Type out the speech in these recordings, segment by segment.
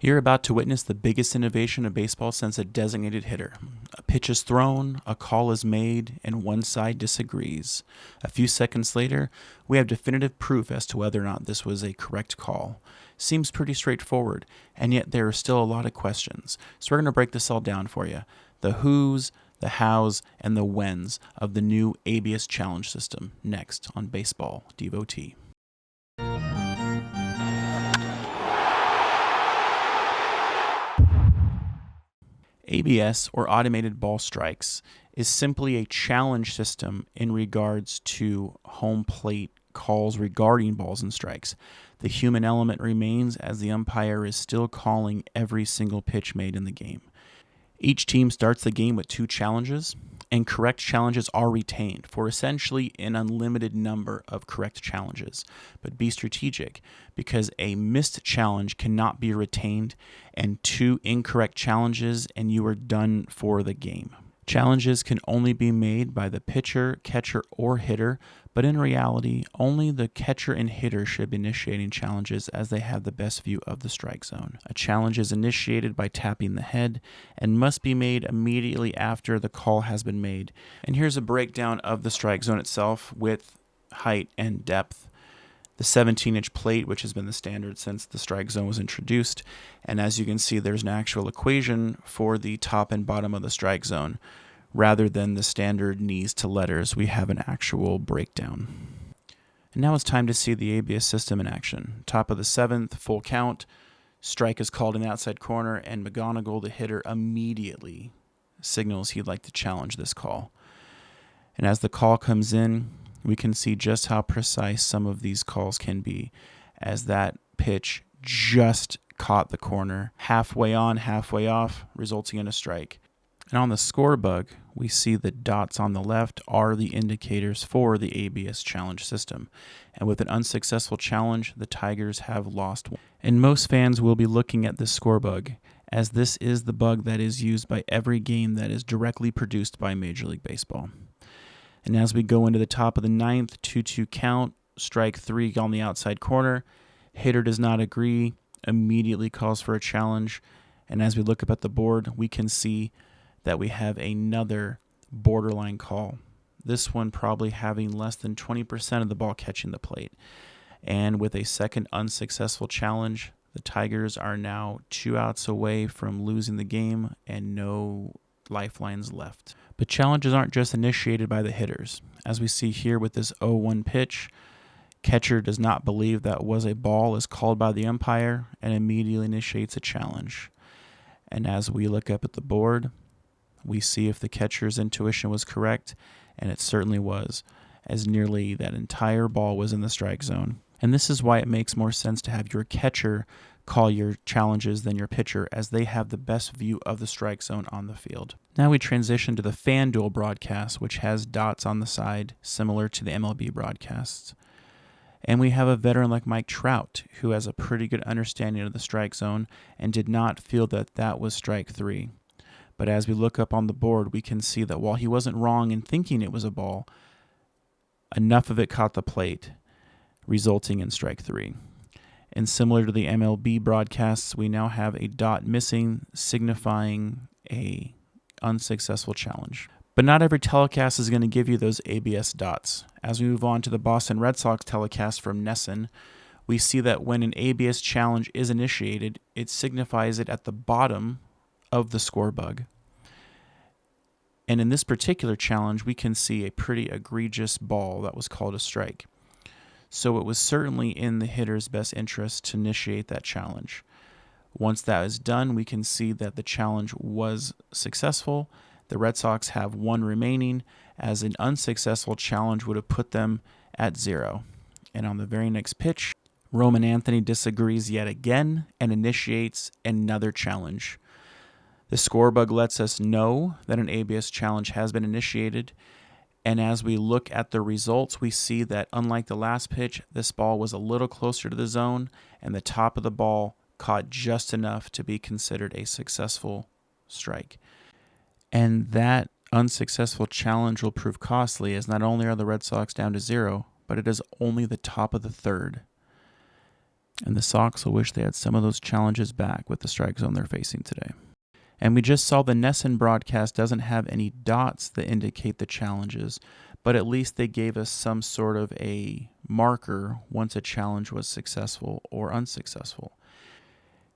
You're about to witness the biggest innovation of baseball since a designated hitter. A pitch is thrown, a call is made, and one side disagrees. A few seconds later, we have definitive proof as to whether or not this was a correct call. Seems pretty straightforward, and yet there are still a lot of questions. So we're going to break this all down for you. The who's, the how's, and the when's of the new ABS challenge system next on Baseball Devotee. ABS, or automated ball strikes, is simply a challenge system in regards to home plate calls regarding balls and strikes. The human element remains as the umpire is still calling every single pitch made in the game. Each team starts the game with 2 challenges, and correct challenges are retained for essentially an unlimited number of correct challenges. But be strategic, because a missed challenge cannot be retained, and 2 incorrect challenges and you are done for the game. Challenges can only be made by the pitcher, catcher, or hitter, but in reality, only the catcher and hitter should be initiating challenges as they have the best view of the strike zone. A challenge is initiated by tapping the head and must be made immediately after the call has been made. And here's a breakdown of the strike zone itself: width, height, and depth. The 17-inch plate, which has been the standard since the strike zone was introduced. And as you can see, there's an actual equation for the top and bottom of the strike zone. Rather than the standard knees to letters, we have an actual breakdown. And now it's time to see the ABS system in action. Top of the 7th, full count. Strike is called in the outside corner, and McGonigal, the hitter, immediately signals he'd like to challenge this call. And as the call comes in, we can see just how precise some of these calls can be, as that pitch just caught the corner, halfway on, halfway off, resulting in a strike. And on the score bug, we see the dots on the left are the indicators for the ABS challenge system. And with an unsuccessful challenge, the Tigers have lost one. And most fans will be looking at this score bug, as this is the bug that is used by every game that is directly produced by Major League Baseball. And as we go into the top of the 9th, 2-2 count, strike 3 on the outside corner. Hitter does not agree, immediately calls for a challenge. And as we look up at the board, we can see that we have another borderline call. This one probably having less than 20% of the ball catching the plate. And with a second unsuccessful challenge, the Tigers are now 2 outs away from losing the game and no lifelines left. But challenges aren't just initiated by the hitters. As we see here with this 0-1 pitch, catcher does not believe that was a ball, is called by the umpire, and immediately initiates a challenge. And as we look up at the board, we see if the catcher's intuition was correct, and it certainly was, as nearly that entire ball was in the strike zone. And this is why it makes more sense to have your catcher call your challenges than your pitcher, as they have the best view of the strike zone on the field. Now we transition to the Fanduel broadcast, which has dots on the side, similar to the MLB broadcasts. And we have a veteran like Mike Trout, who has a pretty good understanding of the strike zone and did not feel that that was strike 3. But as we look up on the board, we can see that while he wasn't wrong in thinking it was a ball, enough of it caught the plate, resulting in strike 3. And similar to the MLB broadcasts, we now have a dot missing, signifying a unsuccessful challenge. But not every telecast is going to give you those ABS dots. As we move on to the Boston Red Sox telecast from NESN, we see that when an ABS challenge is initiated, it signifies it at the bottom of the score bug. And in this particular challenge, we can see a pretty egregious ball that was called a strike. So it was certainly in the hitter's best interest to initiate that challenge. Once that is done, we can see that the challenge was successful. The Red Sox have 1 remaining, as an unsuccessful challenge would have put them at 0. And on the very next pitch, Roman Anthony disagrees yet again and initiates another challenge. The score bug lets us know that an ABS challenge has been initiated. And as we look at the results, we see that unlike the last pitch, this ball was a little closer to the zone, and the top of the ball caught just enough to be considered a successful strike. And that unsuccessful challenge will prove costly, as not only are the Red Sox down to 0, but it is only the top of the 3rd. And the Sox will wish they had some of those challenges back with the strike zone they're facing today. And we just saw the NESN broadcast doesn't have any dots that indicate the challenges, but at least they gave us some sort of a marker once a challenge was successful or unsuccessful.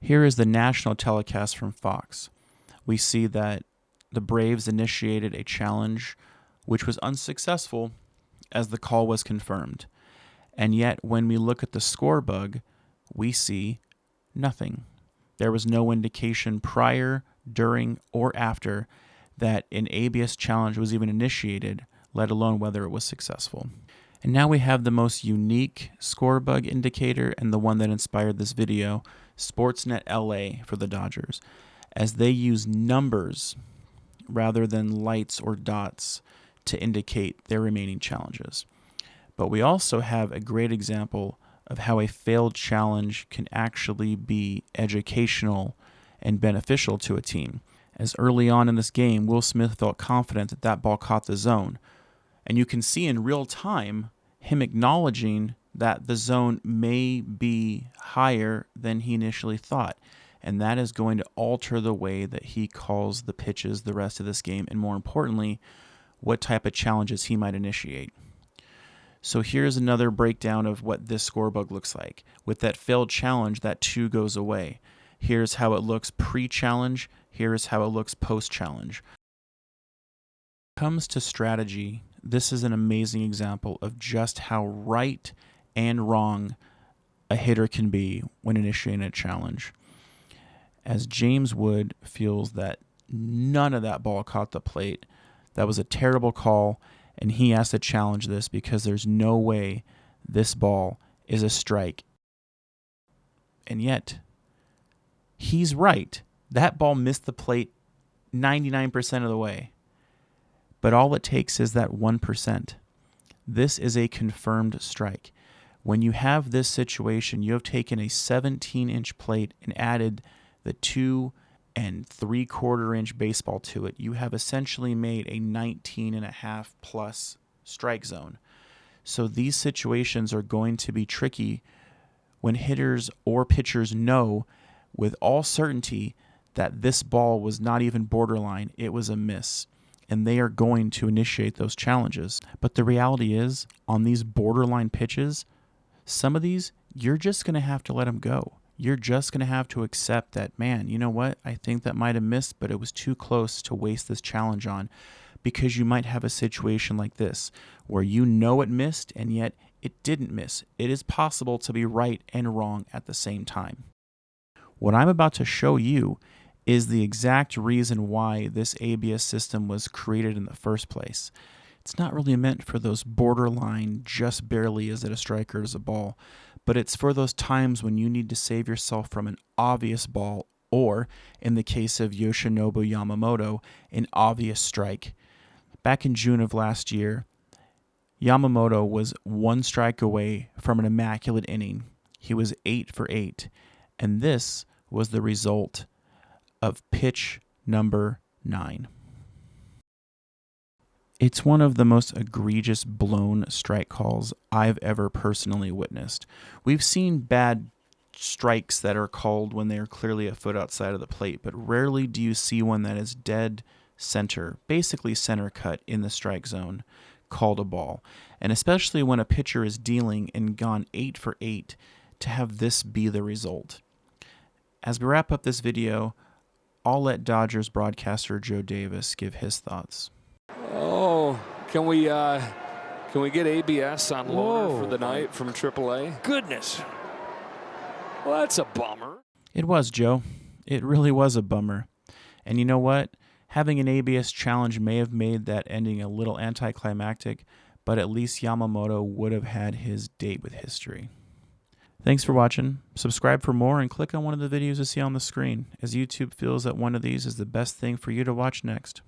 Here is the national telecast from Fox. We see that the Braves initiated a challenge which was unsuccessful as the call was confirmed. And yet when we look at the score bug, we see nothing. There was no indication prior, during, or after that an ABS challenge was even initiated, let alone whether it was successful. And now we have the most unique score bug indicator and the one that inspired this video, Sportsnet LA for the Dodgers, as they use numbers rather than lights or dots to indicate their remaining challenges. But we also have a great example of how a failed challenge can actually be educational and beneficial to a team. As early on in this game, Will Smith felt confident that that ball caught the zone. And you can see in real time him acknowledging that the zone may be higher than he initially thought. And that is going to alter the way that he calls the pitches the rest of this game, and more importantly, what type of challenges he might initiate. So here's another breakdown of what this score bug looks like. With that failed challenge, that 2 goes away. Here's how it looks pre-challenge. Here's how it looks post-challenge. When it comes to strategy, this is an amazing example of just how right and wrong a hitter can be when initiating a challenge. As James Wood feels that none of that ball caught the plate, that was a terrible call, and he has to challenge this because there's no way this ball is a strike. And yet, he's right. That ball missed the plate 99% of the way. But all it takes is that 1%. This is a confirmed strike. When you have this situation, you have taken a 17-inch plate and added the 2 3/4-inch baseball to it. You have essentially made a 19.5 plus strike zone. So these situations are going to be tricky when hitters or pitchers know with all certainty that this ball was not even borderline, it was a miss. And they are going to initiate those challenges. But the reality is, on these borderline pitches, some of these, you're just going to have to let them go. You're just going to have to accept that, man, you know what? I think that might have missed, but it was too close to waste this challenge on, because you might have a situation like this where you know it missed and yet it didn't miss. It is possible to be right and wrong at the same time. What I'm about to show you is the exact reason why this ABS system was created in the first place. It's not really meant for those borderline, just barely is it a strike or is it a ball, but it's for those times when you need to save yourself from an obvious ball or, in the case of Yoshinobu Yamamoto, an obvious strike. Back in June of last year, Yamamoto was 1 strike away from an immaculate inning. He was 8 for 8, and this was the result of pitch number 9. It's one of the most egregious blown strike calls I've ever personally witnessed. We've seen bad strikes that are called when they are clearly a foot outside of the plate, but rarely do you see one that is dead center, basically center cut in the strike zone, called a ball. And especially when a pitcher is dealing and gone 8 for 8, to have this be the result. As we wrap up this video, I'll let Dodgers broadcaster Joe Davis give his thoughts. Oh, can we get ABS on loaner for the night from AAA? Goodness. Well, that's a bummer. It was, Joe. It really was a bummer. And you know what? Having an ABS challenge may have made that ending a little anticlimactic, but at least Yamamoto would have had his date with history. Thanks for watching. Subscribe for more and click on one of the videos you see on the screen, as YouTube feels that one of these is the best thing for you to watch next.